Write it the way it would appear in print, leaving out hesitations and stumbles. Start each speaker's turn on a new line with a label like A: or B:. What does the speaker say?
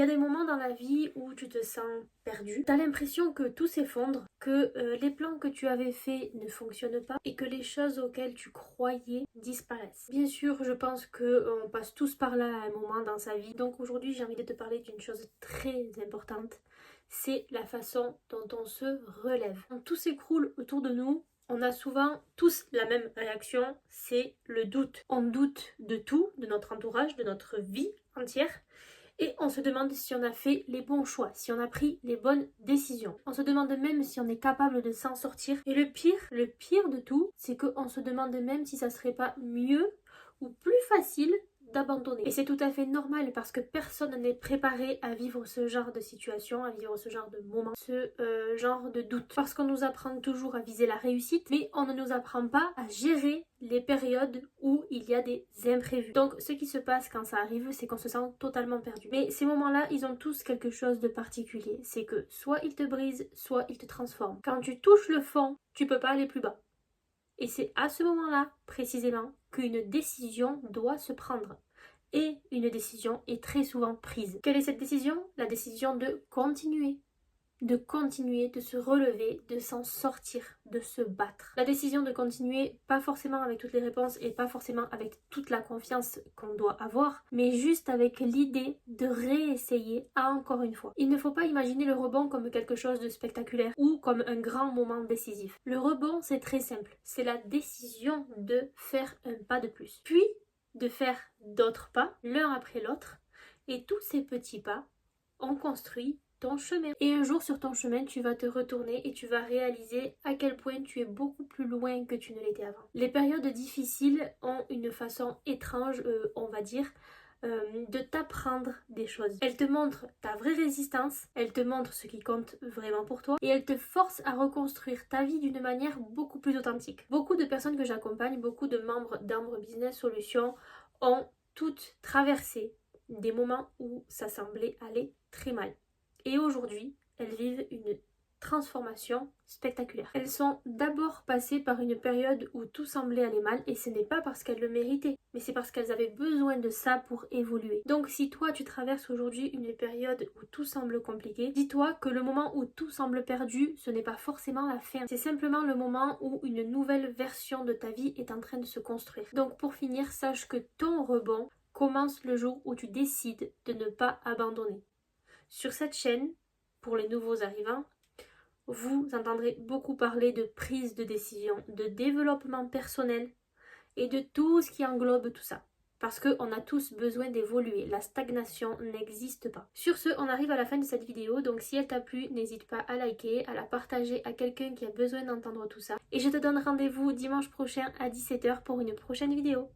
A: y a des moments dans la vie où tu te sens perdu. Tu as l'impression que tout s'effondre, que les plans que tu avais faits ne fonctionnent pas et que les choses auxquelles tu croyais disparaissent. Bien sûr, je pense qu'on passe tous par là à un moment dans sa vie. Donc aujourd'hui, j'ai envie de te parler d'une chose très importante. C'est la façon dont on se relève. Quand tout s'écroule autour de nous, on a souvent tous la même réaction, c'est le doute. On doute de tout, de notre entourage, de notre vie entière. Et on se demande si on a fait les bons choix, si on a pris les bonnes décisions. On se demande même si on est capable de s'en sortir. Et le pire de tout, c'est qu'on se demande même si ça serait pas mieux ou plus facile d'abandonner. Et c'est tout à fait normal parce que personne n'est préparé à vivre ce genre de situation, à vivre ce genre de moment, ce genre de doute. Parce qu'on nous apprend toujours à viser la réussite, mais on ne nous apprend pas à gérer les périodes où il y a des imprévus. Donc ce qui se passe quand ça arrive, c'est qu'on se sent totalement perdu. Mais ces moments-là, ils ont tous quelque chose de particulier. C'est que soit ils te brisent, soit ils te transforment. Quand tu touches le fond, tu peux pas aller plus bas. Et c'est à ce moment-là, précisément, qu'une décision doit se prendre. Et une décision est très souvent prise. Quelle est cette décision? La décision de continuer, de se relever, de s'en sortir, de se battre. La décision de continuer, pas forcément avec toutes les réponses et pas forcément avec toute la confiance qu'on doit avoir, mais juste avec l'idée de réessayer encore une fois. Il ne faut pas imaginer le rebond comme quelque chose de spectaculaire ou comme un grand moment décisif. Le rebond, c'est très simple. C'est la décision de faire un pas de plus. Puis, de faire d'autres pas, l'un après l'autre, et tous ces petits pas ont construit ton chemin. Et un jour sur ton chemin, tu vas te retourner et tu vas réaliser à quel point tu es beaucoup plus loin que tu ne l'étais avant. Les périodes difficiles ont une façon étrange, on va dire, de t'apprendre des choses. Elles te montrent ta vraie résistance, elles te montrent ce qui compte vraiment pour toi et elles te forcent à reconstruire ta vie d'une manière beaucoup plus authentique. Beaucoup de personnes que j'accompagne, beaucoup de membres d'Ambre Business Solutions ont toutes traversé des moments où ça semblait aller très mal. Et aujourd'hui, elles vivent une transformation spectaculaire. Elles sont d'abord passées par une période où tout semblait aller mal et ce n'est pas parce qu'elles le méritaient, mais c'est parce qu'elles avaient besoin de ça pour évoluer. Donc si toi tu traverses aujourd'hui une période où tout semble compliqué, dis-toi que le moment où tout semble perdu, ce n'est pas forcément la fin. C'est simplement le moment où une nouvelle version de ta vie est en train de se construire. Donc pour finir, sache que ton rebond commence le jour où tu décides de ne pas abandonner. Sur cette chaîne, pour les nouveaux arrivants, vous entendrez beaucoup parler de prise de décision, de développement personnel et de tout ce qui englobe tout ça. Parce qu'on a tous besoin d'évoluer, la stagnation n'existe pas. Sur ce, on arrive à la fin de cette vidéo, donc si elle t'a plu, n'hésite pas à liker, à la partager à quelqu'un qui a besoin d'entendre tout ça. Et je te donne rendez-vous dimanche prochain à 17 h pour une prochaine vidéo.